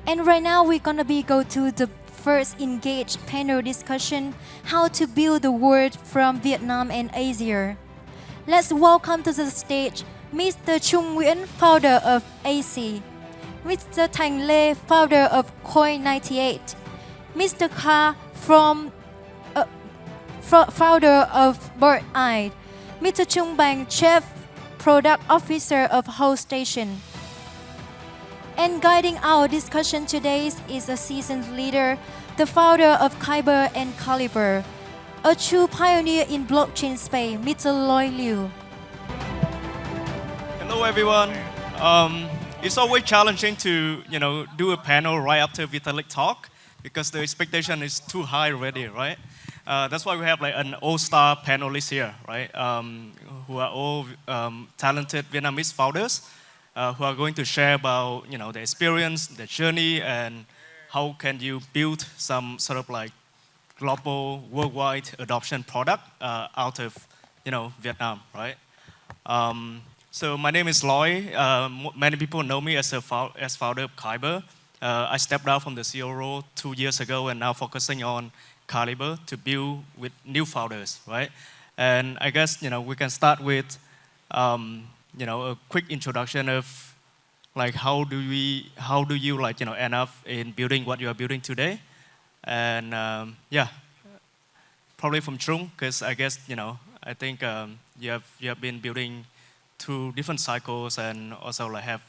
And right now we're gonna go to the first engaged panel discussion, how to build the world from Vietnam and Asia. Let's welcome to the stage Mr. Trung Nguyen, founder of Axie, Mr. Thanh, founder of Coin98, Mr. Kha founder of Birdeye, Mr. Banh, Chief Product Officer of Holdstation. And guiding our discussion today is a seasoned leader, the founder of Kyber and Kyber, a true pioneer in blockchain space, Mr. Loy Liu. Hello, everyone. It's always challenging to do a panel right after Vitalik talk because the expectation is too high already, right? That's why we have like an all-star panelist here, right? Who are all talented Vietnamese founders who are going to share about the experience, the journey, and how can you build some sort of like global, worldwide adoption product out of Vietnam, right? So my name is Loy. Many people know me as founder of Kyber. I stepped down from the CEO role 2 years ago and now focusing on Kyber to build with new founders, right? And I guess we can start with a quick introduction of like how do you end up in building what you are building today, and probably from Trung, because I guess I think you have been building through different cycles and also like have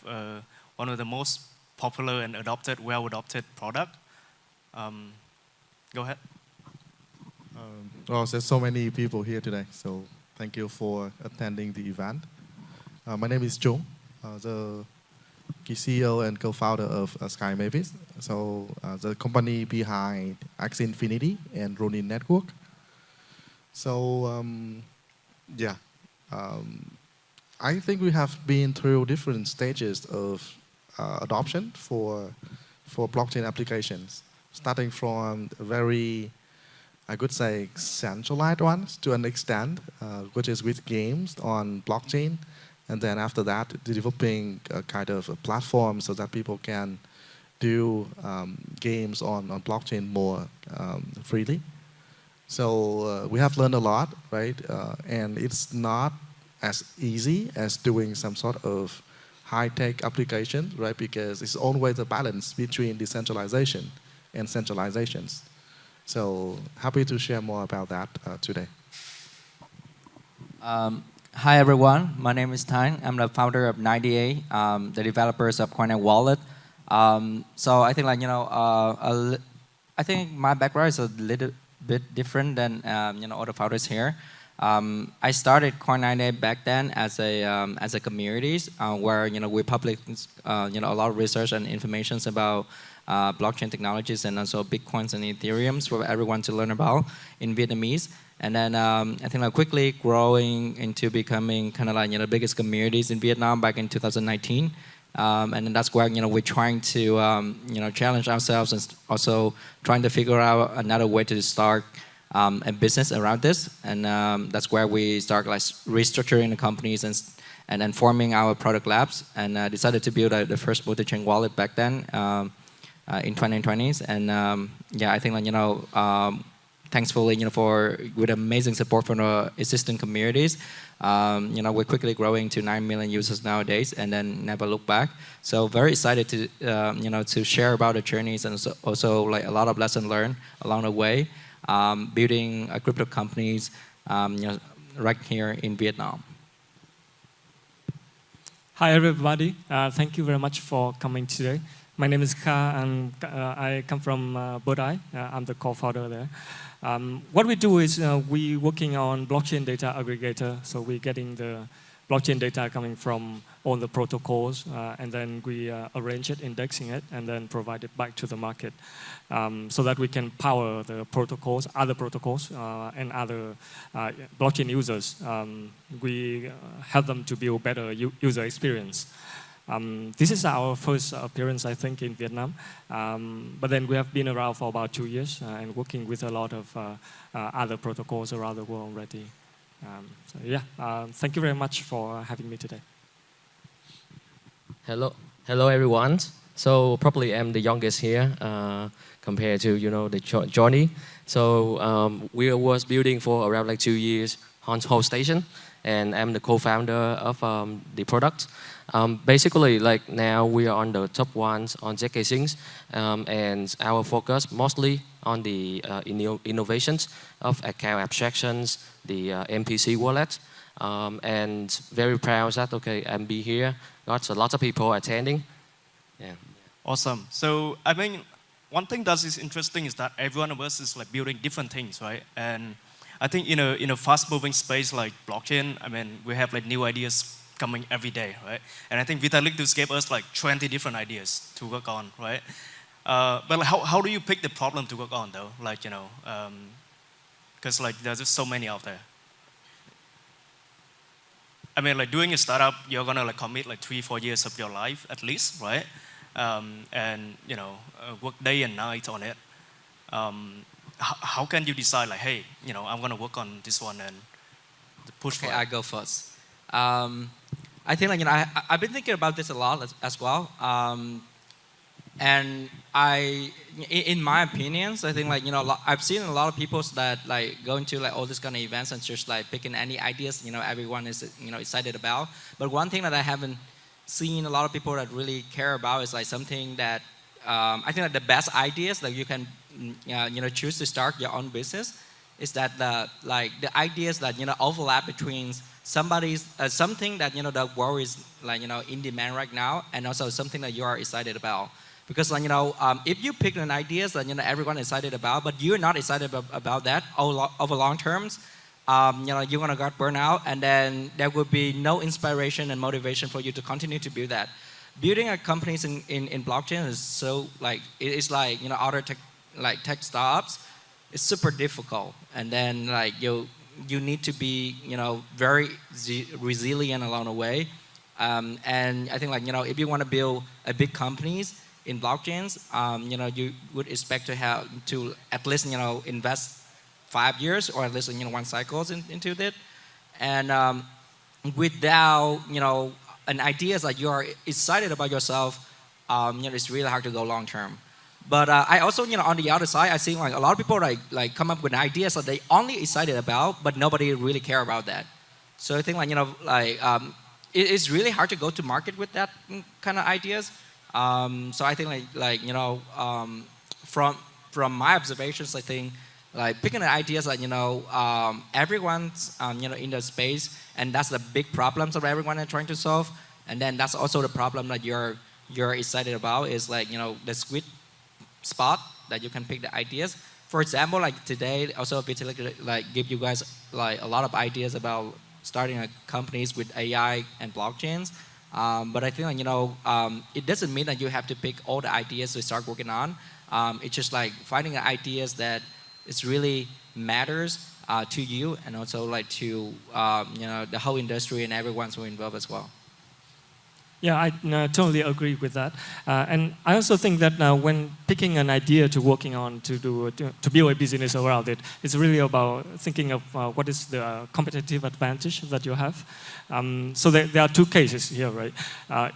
one of the most popular and well adopted product. Go ahead. Well, there's so many people here today, so thank you for attending the event. My name is Trung, the CEO and co-founder of Sky Mavis, so the company behind Axie Infinity and Ronin Network. So I think we have been through different stages of adoption for blockchain applications, starting from very, I could say, centralized ones to an extent, which is with games on blockchain. And then after that, developing a kind of a platform so that people can do games on blockchain more freely. So we have learned a lot, right? And it's not as easy as doing some sort of high-tech application, right? Because it's always a balance between decentralization and centralizations. So happy to share more about that today. Hi everyone, my name is Thanh. I'm the founder of 98, the developers of Coin Wallet. So I think I think my background is a little bit different than other founders here. I started Coin98 back then as a community where we publish a lot of research and information about blockchain technologies and also Bitcoins and Ethereums for everyone to learn about in Vietnamese. And then I think quickly growing into becoming kind of the biggest communities in Vietnam back in 2019. And then that's where we're trying to challenge ourselves and also trying to figure out another way to start a business around this. And that's where we start restructuring the companies and then forming our product labs, and decided to build the first multi-chain wallet back then in 2020s. And I think thankfully, with amazing support from the existing communities, we're quickly growing to 9 million users nowadays, and then never look back. So very excited to, to share about the journeys and also like a lot of lessons learned along the way, building crypto companies, right here in Vietnam. Hi everybody, thank you very much for coming today. My name is Kha, and I come from Birdeye. I'm the co-founder there. What we do is we working on blockchain data aggregator. So we're getting the blockchain data coming from all the protocols, and then we arrange it, indexing it, and then provide it back to the market so that we can power the protocols, other protocols, and other blockchain users. We help them to build better user experience. This is our first appearance, I think, in Vietnam. But then we have been around for about 2 years and working with a lot of other protocols around the world already. Thank you very much for having me today. Hello everyone. So probably I'm the youngest here compared to the Johnny. So we was building for around like 2 years on Holdstation, and I'm the co-founder of the product. Basically, like now we are on the top ones on ZK and our focus mostly on the innovations of account abstractions, the MPC wallet, and very proud that I'm be here. Got a lot of people attending. Yeah. Awesome. So I mean, one thing that is interesting is that every one of us is like building different things, right? And I think in a fast-moving space like blockchain, I mean, we have like new ideas coming every day, right? And I think Vitalik just gave us like 20 different ideas to work on, right? But how do you pick the problem to work on though? Like, because like there's just so many out there. I mean, like doing a startup, you're gonna like commit like 3-4 years of your life at least, right? And work day and night on it. How can you decide like, hey, I'm gonna work on this one and push for it? I go first. I think like I've been thinking about this a lot as well. And in my opinions, I think like I've seen a lot of people that like going to like all these kind of events and just like picking any ideas everyone is excited about. But one thing that I haven't seen a lot of people that really care about is like something that I think that the best ideas that you can choose to start your own business is that the ideas that overlap between somebody's something that the world is like in demand right now, and also something that you are excited about. Because like if you pick an ideas that everyone is excited about, but you're not excited about that over long terms, you're gonna get burned out, and then there will be no inspiration and motivation for you to continue to build that. Building a companies in blockchain is so like it is like other tech startups. It's super difficult, and then like you need to be very resilient along the way. And I think like if you want to build a big companies in blockchains, you would expect to have to at least invest 5 years or at least 1 cycle into it, and without an idea that you are excited about yourself, it's really hard to go long term. But I also on the other side, I see like a lot of people like come up with ideas that they only excited about, but nobody really care about that. So I think like it's really hard to go to market with that kind of ideas. So I think from my observations, I think like picking the ideas that everyone's in the space, and that's the big problems that everyone is trying to solve, and then that's also the problem that you're excited about is like the sweet spot that you can pick the ideas. For example, like today also like give you guys like a lot of ideas about starting companies with AI and blockchains. But I think like, it doesn't mean that you have to pick all the ideas to start working on. It's just like finding ideas that it really matters to you, and also like to the whole industry and everyone who's involved as well. Yeah, I totally agree with that. And I also think that when picking an idea to working on to build a business around it, it's really about thinking of what is the competitive advantage that you have. So there are two cases here, right?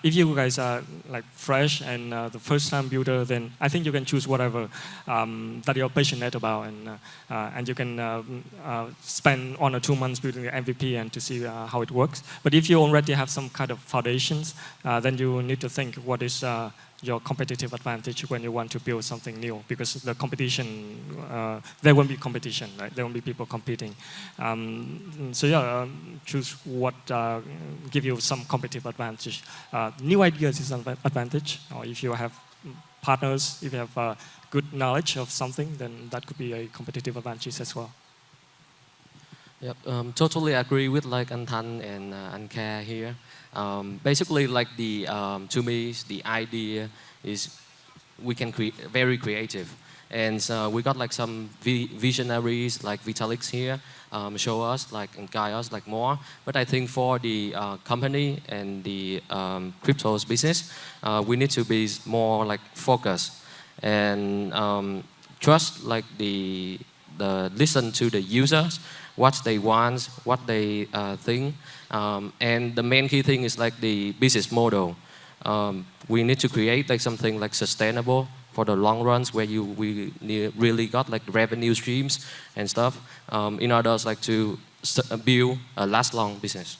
If you guys are like fresh and the first time builder, then I think you can choose whatever that you're passionate about, and you can spend 1 or 2 months building the MVP and to see how it works. But if you already have some kind of foundations, then you need to think what is your competitive advantage when you want to build something new, because the competition, there won't be competition, right? There won't be people competing. So yeah, choose what give you some competitive advantage. New ideas is an advantage, or if you have partners, if you have good knowledge of something, then that could be a competitive advantage as well. Yep, totally agree with like Thanh and Kha here. Basically, like to me, the idea is we can create very creative, and we got like some visionaries like Vitalik here, show us like and guide us like more. But I think for the company and the cryptos business, we need to be more like focused and trust like the listen to the users, what they want, what they think, and the main key thing is like the business model. we need to create like something like sustainable for the long runs, where really got like revenue streams and stuff, in order like to build a last long business.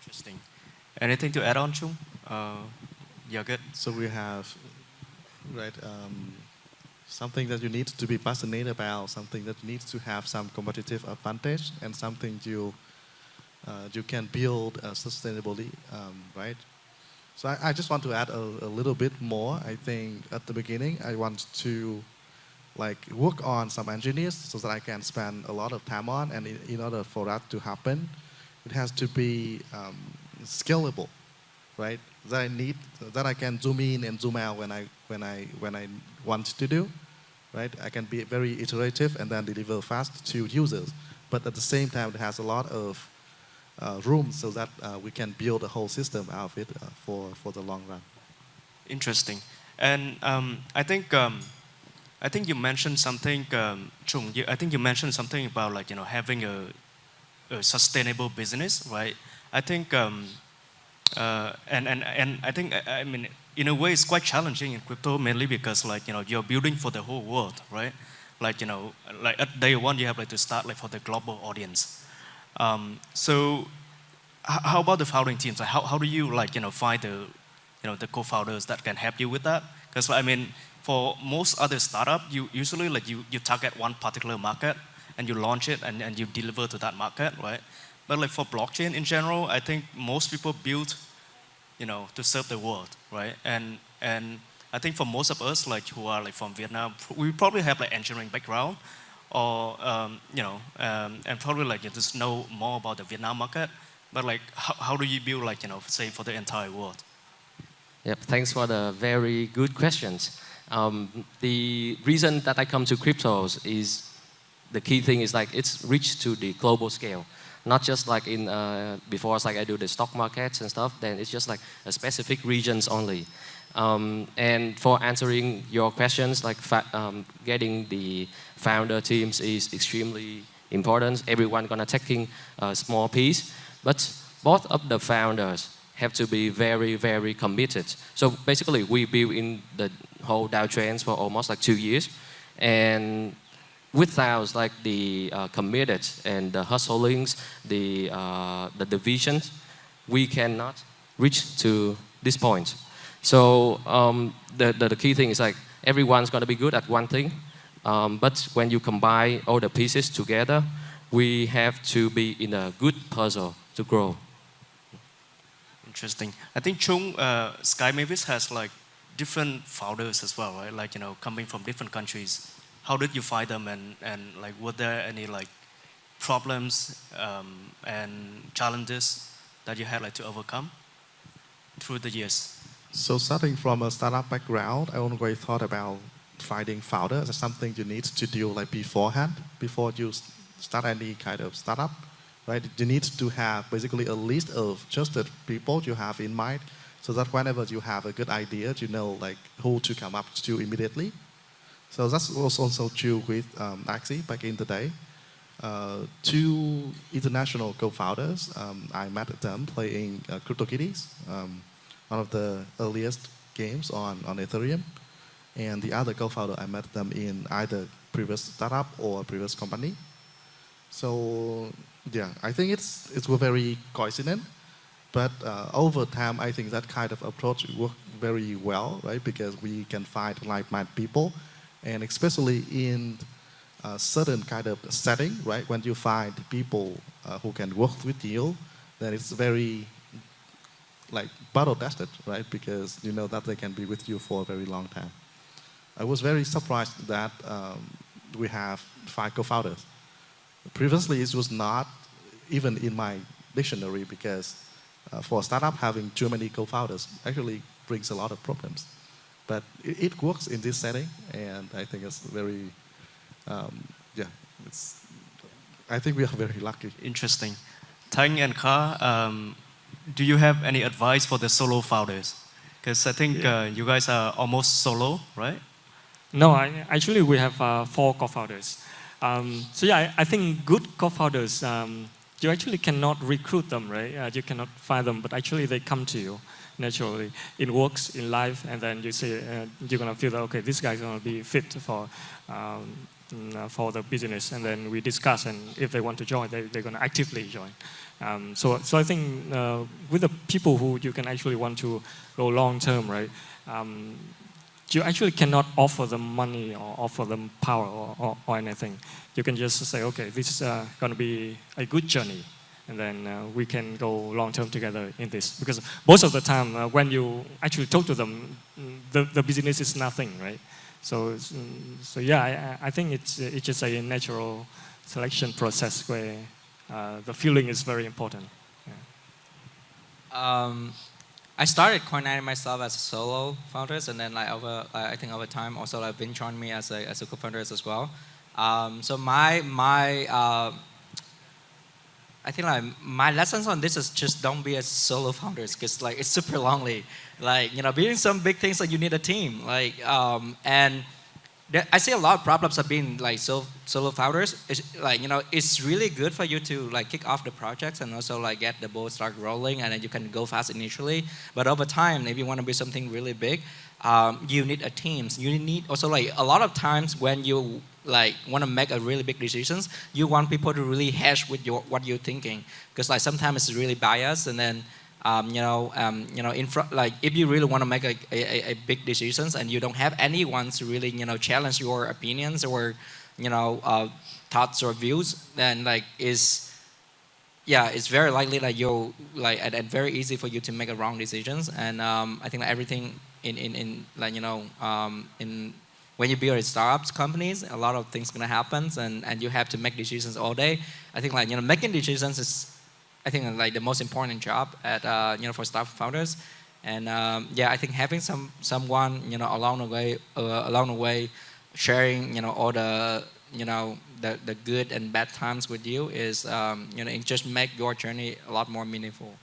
Interesting. Anything to add on, Trung? Yeah, good. So we have, right, something that you need to be passionate about, something that needs to have some competitive advantage, and something you can build sustainably, right? So I just want to add a little bit more. I think at the beginning, I want to like work on some engineers so that I can spend a lot of time on, and in order for that to happen, it has to be scalable, right? That I can zoom in and zoom out when I want to do, right? I can be very iterative and then deliver fast to users, but at the same time, it has a lot of room so that we can build a whole system out of it for the long run. Interesting. And I think you mentioned something, Trung. I think you mentioned something about like having a sustainable business, right? I think and I think I mean in a way it's quite challenging in crypto, mainly because like you're building for the whole world, right? Like like at day one you have like to start like for the global audience. So how about the founding teams? Like how do you like find the co-founders that can help you with that? Because I mean, for most other startup, you usually like you target one particular market and you launch it and you deliver to that market, right? But like for blockchain in general, I think most people build to serve the world, right? And I think for most of us like who are like from Vietnam, we probably have like engineering background, or and probably like just know more about the Vietnam market. But like how do you build like say for the entire world? Yep, thanks for the very good questions. The reason that I come to cryptos is the key thing is like it's reached to the global scale, not just like in before it's like I do the stock markets and stuff. Then it's just like a specific regions only. And for answering your questions, like getting the founder teams is extremely important. Everyone gonna taking a small piece, but both of the founders have to be very, very committed. So basically, we built in the whole Dow trends for almost like 2 years, and without like the committed and the hustlings, the divisions, we cannot reach to this point. So the key thing is like everyone's gonna be good at one thing, but when you combine all the pieces together, we have to be in a good puzzle to grow. Interesting. I think Trung, Sky Mavis has like different founders as well, right? Like coming from different countries. How did you find them, and like were there any like problems and challenges that you had like to overcome through the years? So starting from a startup background, I always thought about finding founders as something you need to do like beforehand, before you start any kind of startup, right? You need to have basically a list of trusted people you have in mind, so that whenever you have a good idea, you know like who to come up to immediately. So that was also true with Axie back in the day. Two international co-founders, I met them playing CryptoKitties, one of the earliest games on Ethereum. And the other co-founder, I met them in either previous startup or previous company. So yeah, I think it's very coincident. But over time, I think that kind of approach worked very well, right? Because we can find like-minded people. And especially in a certain kind of setting, right? When you find people who can work with you, then it's very like battle tested, right? Because you know that they can be with you for a very long time. I was very surprised that we have 5 co-founders. Previously, it was not even in my dictionary, because for a startup, having too many co-founders actually brings a lot of problems. But it works in this setting, and I think it's very, I think we are very lucky. Interesting. Thanh and Kha, do you have any advice for the solo founders? Because I think you guys are almost solo, right? No, actually we have 4 co-founders. So yeah, I think good co-founders, you actually cannot recruit them, right? You cannot find them, but actually they come to you. naturally. It works in life, and then you see you're gonna feel that okay, this guy's gonna be fit for the business, and then we discuss, and if they want to join, they're gonna actively join. So I think with the people who you can actually want to go long term, right? You actually cannot offer them money or offer them power or anything. You can just say, okay, this is going to be a good journey, and then we can go long term together in this. Because most of the time, when you actually talk to them, the business is nothing, right? So yeah, I think it's just a natural selection process where the feeling is very important. Yeah. I started Coin90 myself as a solo founder, and then like I think over time also like Vin joined me as a co-founder as well. So I think like my lessons on this is just don't be a solo founders, because like it's super lonely. Like building some big things, like you need a team. Like and I see a lot of problems of being like solo founders. It's like it's really good for you to like kick off the projects and also like get the ball start rolling, and then you can go fast initially. But over time, if you want to be something really big, you need a team. You need also like a lot of times when you like want to make a really big decisions, you want people to really hash with what you're thinking, because like sometimes it's really biased, and then in front, like if you really want to make a big decisions and you don't have anyone to really challenge your opinions or thoughts or views, then like it's very likely that you'll like and very easy for you to make a wrong decisions. And I think that everything in like in when you build startups companies, a lot of things gonna happen, and you have to make decisions all day. I think like making decisions is, I think, like the most important job at for startup founders. And I think having someone along the way sharing all the the good and bad times with you is it just make your journey a lot more meaningful.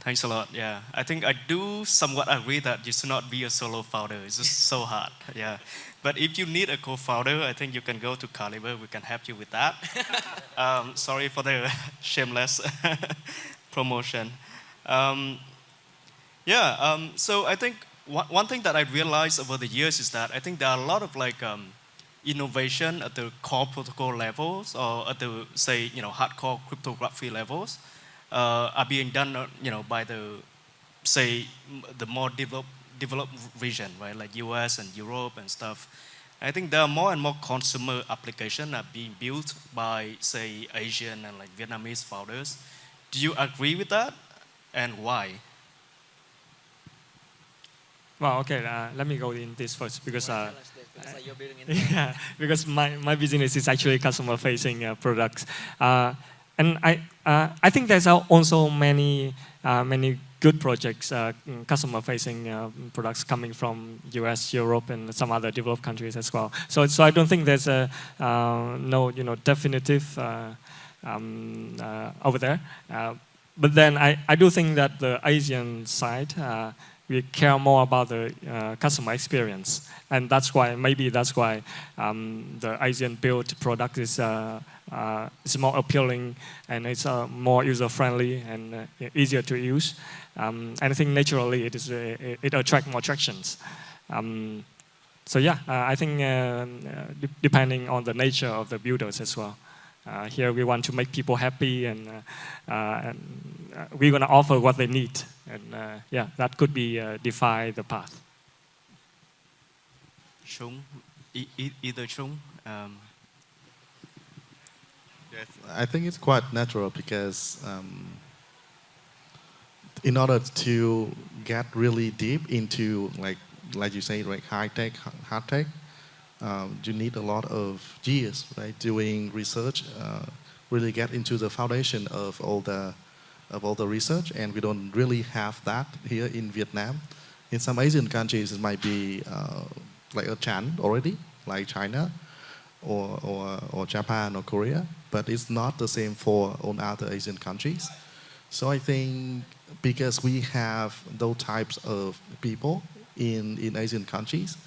Thanks a lot. Yeah, I think I do somewhat agree that you should not be a solo founder. It's just so hard. Yeah, but if you need a co-founder, I think you can go to Kyber. We can help you with that. Sorry for the shameless promotion. So I think one thing that I realized over the years is that I think there are a lot of like innovation at the core protocol levels, or at the say hardcore cryptography levels. Are being done, by the more developed region, right? Like US and Europe and stuff. I think there are more and more consumer applications are being built by, say, Asian and like Vietnamese founders. Do you agree with that, and why? Well, okay. Let me go in this first because because my business is actually customer-facing products. And I think there's also many good projects, customer-facing products coming from US, Europe, and some other developed countries as well. So I don't think there's a no definitive over there. But then I do think that the Asian side we care more about the customer experience, and that's why the Asian built product is more appealing, and it's more user-friendly and easier to use. And I think naturally it attracts more tractions. I think depending on the nature of the builders as well. Here we want to make people happy, and we're going to offer what they need. And that could be define the path. Trung, either Trung. Yes, I think it's quite natural because in order to get really deep into like you say, like high tech, hard tech, you need a lot of years, right, doing research, really get into the foundation of all the research, and we don't really have that here in Vietnam. In some Asian countries, it might be like a chance already, like China or Japan or Korea, but it's not the same for all other Asian countries. So I think because we have those types of people in Asian countries,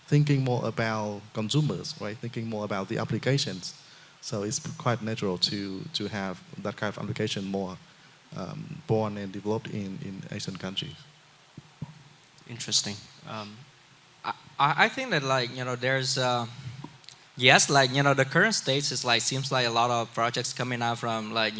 thinking more about consumers, right? Thinking more about the applications. So it's quite natural to have that kind of application more born and developed in Asian countries. Interesting. I think that like there's yes, like the current stage is like seems like a lot of projects coming out from like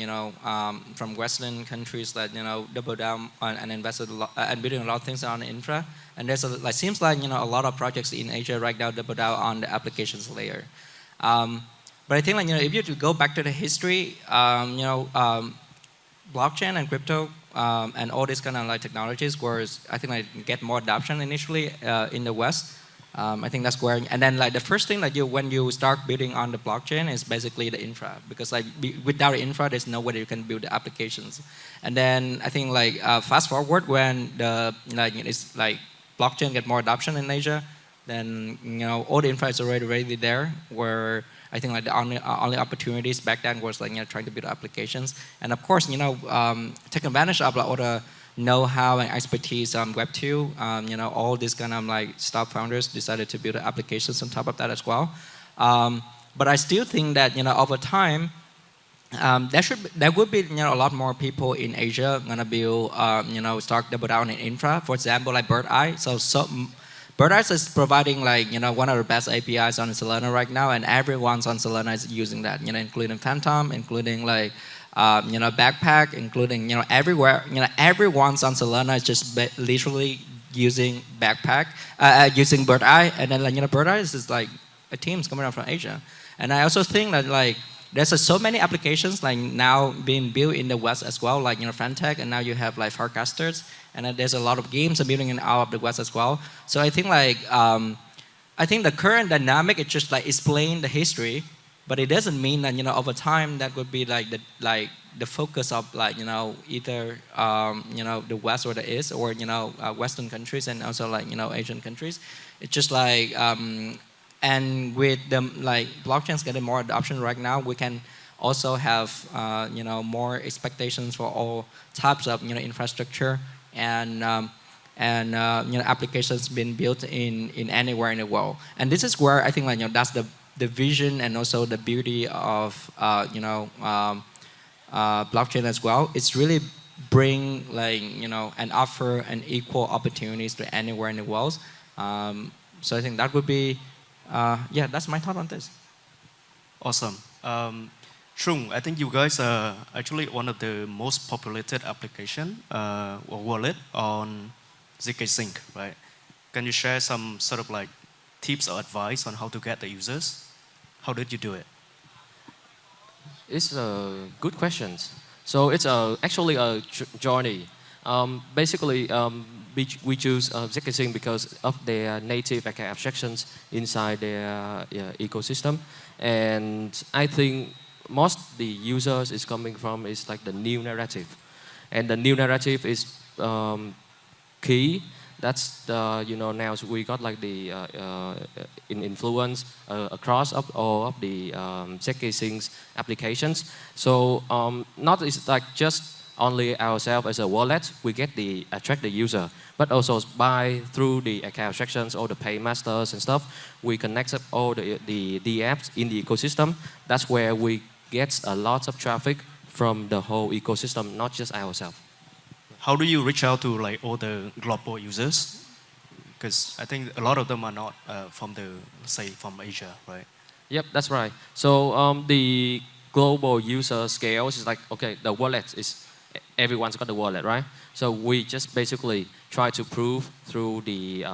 from Western countries that double down on, and invested a lot and building a lot of things on the infra. And there's like seems like a lot of projects in Asia right now double down on the applications layer. But I think like if you go back to the history, blockchain and crypto and all these kind of like technologies were I think like get more adoption initially in the West. I think that's where, and then like the first thing that when you start building on the blockchain is basically the infra, because like without the infra there's no way you can build the applications. And then I think like fast forward when the it's like blockchain get more adoption in Asia, then all the infra is already there. Where I think like the only opportunities back then was like trying to build applications, and of course take advantage of like, all the know-how and expertise on Web2. All these kind of like startup founders decided to build applications on top of that as well. But I still think that over time there would be a lot more people in Asia gonna build start double down in infra. For example, like Birdeye. So Birdeye is providing like one of the best APIs on Solana right now, and everyone's on Solana is using that. Including Phantom, including like Backpack, including everywhere. Everyone's on Solana is just literally using Backpack, using Birdeye, and then like Birdeye is just like a team's coming out from Asia. And I also think that like there's so many applications like now being built in the West as well, like Fantech, and now you have like forecasters, and then there's a lot of games building in out of the West as well. So I think like I think the current dynamic is just like explain the history. But it doesn't mean that over time that would be like the focus of like either the West or the East, or Western countries and also like Asian countries. It's just like and with the like blockchains getting more adoption right now, we can also have more expectations for all types of infrastructure and applications being built in anywhere in the world. And this is where I think like that's the vision and also the beauty of blockchain as well. It's really bring like and offer an equal opportunities to anywhere in the world. So I think that would be that's my thought on this. Awesome. Trung, I think you guys are actually one of the most populated application or wallet on zkSync, right? Can you share some sort of like tips or advice on how to get the users? How did you do it? It's a good question. So it's actually a journey. Basically, we choose zkSync because of their native abstractions inside their ecosystem, and I think most the users is coming from is like the new narrative, and the new narrative is key. That's the now we got like the influence across all of the zkSync applications. So not is like just only ourselves as a wallet we get the attract the user, but also by through the account abstractions, all the paymasters and stuff, we connect up all the apps in the ecosystem. That's where we get a lot of traffic from the whole ecosystem, not just ourselves. How do you reach out to like all the global users? Because I think a lot of them are not from from Asia, right? Yep, that's right. So the global user scale is like, okay, the wallet is, everyone's got the wallet, right? So we just basically try to prove through the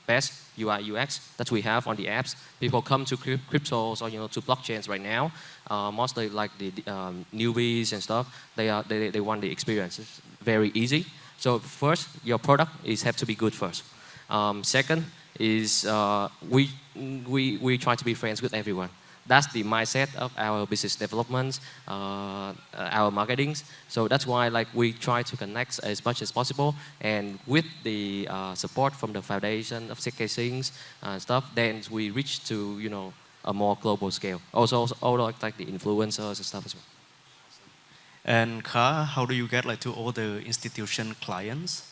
best UI UX that we have on the apps. People come to cryptos or to blockchains right now, mostly like the newbies and stuff. They want the experience. It's very easy. So first, your product have to be good first. Second is we try to be friends with everyone. That's the mindset of our business development, our marketing. So that's why like we try to connect as much as possible, and with the support from the foundation of zkSync stuff, then we reach to a more global scale. Also like the influencers and stuff as well. And Kha, how do you get like to all the institution clients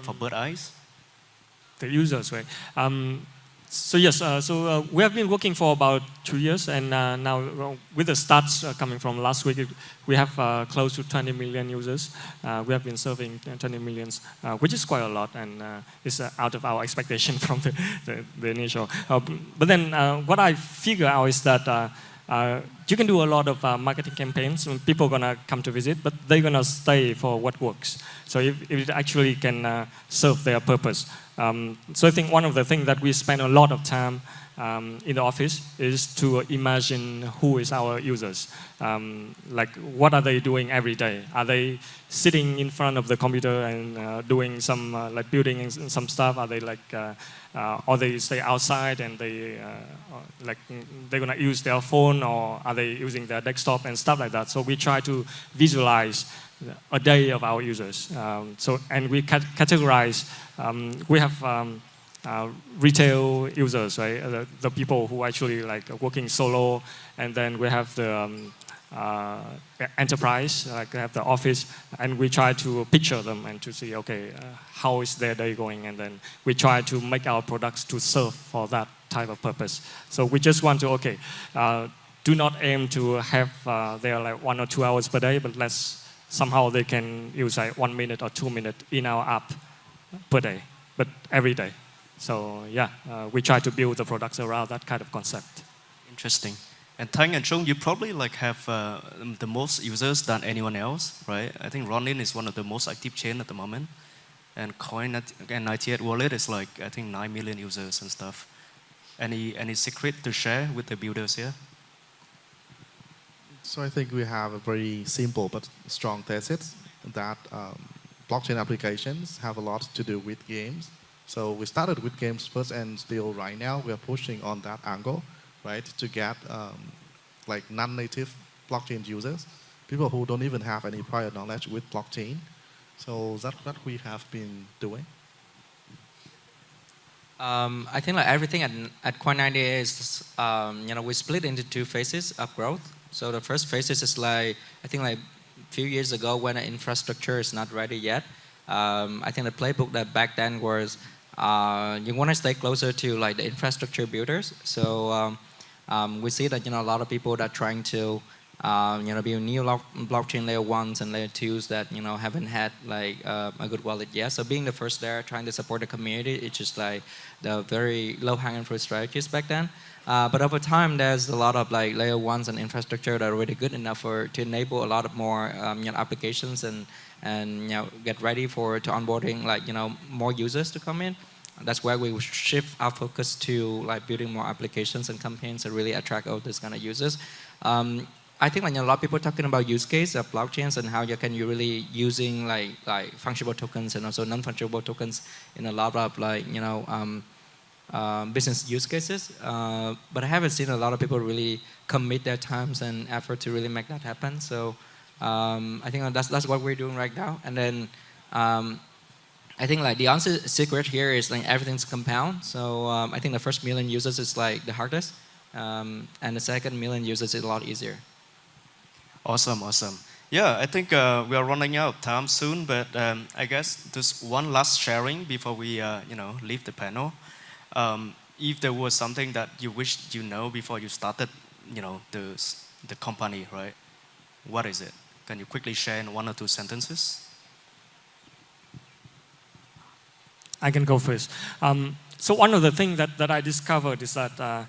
for Birdeye? The users, right? So yes, we have been working for about 2 years, and now with the stats coming from last week, we have close to 20 million users. We have been serving 20 millions, which is quite a lot, and it's out of our expectation from the initial. But then what I figure out is that you can do a lot of marketing campaigns when people are gonna come to visit, but they're gonna stay for what works. So if it actually can serve their purpose. So I think one of the things that we spend a lot of time in the office is to imagine who is our users. Like what are they doing every day? Are they sitting in front of the computer and doing some like building some stuff? Are they like, or they stay outside and they like they're gonna use their phone, or are they using their desktop and stuff like that? So we try to visualize a day of our users. And we categorize. We have retail users, right? The people who actually like working solo, and then we have the enterprise, like we have the office, and we try to picture them and to see, okay, how is their day going, and then we try to make our products to serve for that type of purpose. So we just want to, okay, do not aim to have their like 1 or 2 hours per day, but let's somehow they can use like 1 minute or 2 minutes in our app per day, but every day. So yeah, we try to build the products around that kind of concept. Interesting. And Thanh and Trung, you probably like have the most users than anyone else, right? I think Ronin is one of the most active chain at the moment, and Coin and 98 Wallet is like I think 9 million users and stuff. Any secret to share with the builders here? So I think we have a very simple but strong thesis that blockchain applications have a lot to do with games. So we started with games first, and still right now we are pushing on that angle, right, to get like non-native blockchain users, people who don't even have any prior knowledge with blockchain. So that's what we have been doing. I think like everything at Coin98 is, we split into 2 phases of growth. So the first phase is like, I think like a few years ago when the infrastructure is not ready yet. I think the playbook that back then was you want to stay closer to like the infrastructure builders. So we see that a lot of people that are trying to build new blockchain layer 1s and layer 2s that haven't had like a good wallet yet. So being the first there, trying to support the community, it's just like the very low-hanging fruit strategies back then. But over time, there's a lot of like layer 1s and infrastructure that are really good enough to enable a lot of more applications and get ready to onboarding like more users to come in. That's where we shift our focus to like building more applications and campaigns that really attract all these kind of users. I think like a lot of people are talking about use case of blockchains and how can you really using like fungible tokens and also non-fungible tokens in a lot of like business use cases. But I haven't seen a lot of people really commit their times and effort to really make that happen. So I think that's what we're doing right now. And then I think like the answer secret here is like everything's compound. So I think the first 1 million users is like the hardest, and the second 1 million users is a lot easier. Awesome. Yeah, I think we are running out of time soon, but I guess just one last sharing before we leave the panel. If there was something that you wished you know before you started, the company, right? What is it? Can you quickly share in 1 or 2 sentences? I can go first. So one of the things that I discovered is that,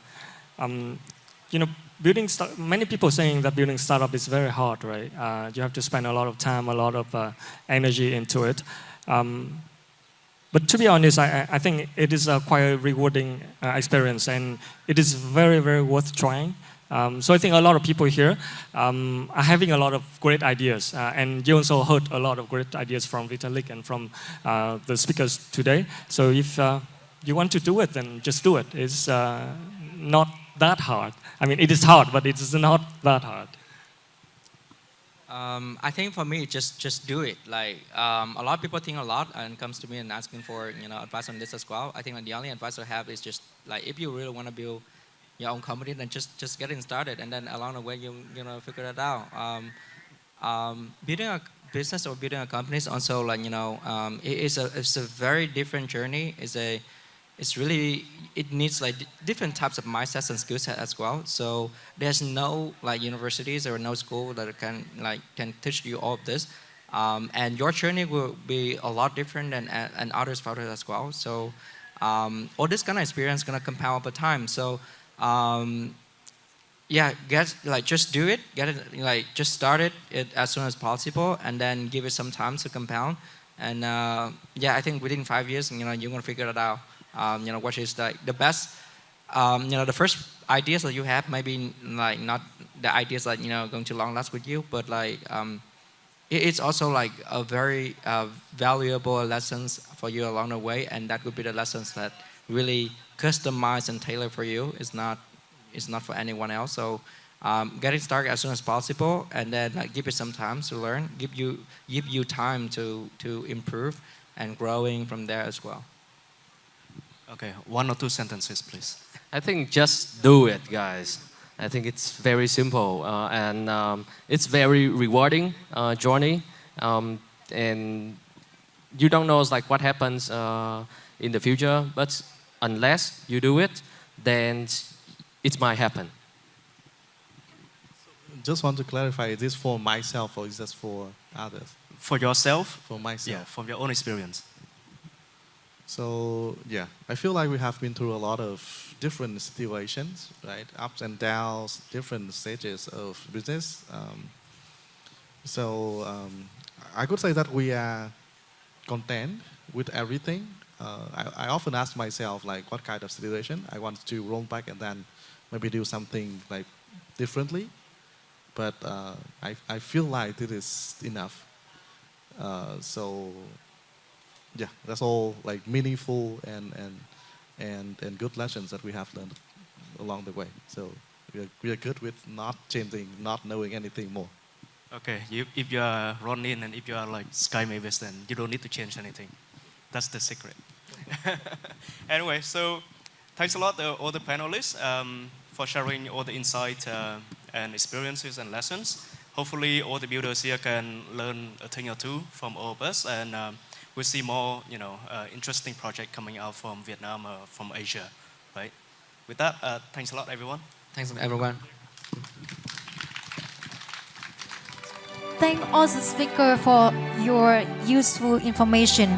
many people saying that building startup is very hard, right? You have to spend a lot of time, a lot of energy into it. But to be honest, I think it is quite a rewarding experience, and it is very, very worth trying. So I think a lot of people here are having a lot of great ideas, and you also heard a lot of great ideas from Vitalik and from the speakers today. So if you want to do it, then just do it. It's not that hard. I mean, it is hard, but it is not that hard. I think for me, just do it. Like a lot of people think a lot and comes to me and asking for advice on this as well. I think like, the only advice I have is just like if you really want to build your own company, then just getting started, and then along the way you figure it out. Building a business or building a company is also like it's a very different journey. it's really, it needs like different types of mindsets and skill set as well. So there's no like universities or no school that can teach you all of this. And your journey will be a lot different than and others founders as well. So all this kind of experience gonna compound over time. So yeah, just do it. Get it, like just start it as soon as possible, and then give it some time to compound. And yeah, I think within 5 years, you're gonna figure it out. What is like the best. The first ideas that you have maybe like not the ideas that going to long last with you, but like it's also like a very valuable lessons for you along the way, and that would be the lessons that really customize and tailor for you. It's not for anyone else. So getting started as soon as possible, and then give it some time to learn. Give you time to improve and growing from there as well. Okay, 1 or 2 sentences, please. I think just do it, guys. I think it's very simple and it's very rewarding journey. And you don't know like what happens in the future, but unless you do it, then it might happen. Just want to clarify, is this for myself or is this for others? For yourself? For myself. Yeah, from your own experience. So yeah, I feel like we have been through a lot of different situations, right? Ups and downs, different stages of business. I could say that we are content with everything. I often ask myself like what kind of situation I want to roll back and then maybe do something like differently. But I feel like this is enough. Yeah, that's all like meaningful and good lessons that we have learned along the way. So we are good with not changing, not knowing anything more. Okay, if you are Ronin and if you are like Sky Mavis, then you don't need to change anything. That's the secret. Anyway, so thanks a lot all the panelists for sharing all the insights and experiences and lessons. Hopefully all the builders here can learn a thing or two from all of us, and we'll see more interesting project coming out from Vietnam or from Asia, right? With that, thanks a lot everyone. Thanks everyone. Thank all the speakers for your useful information.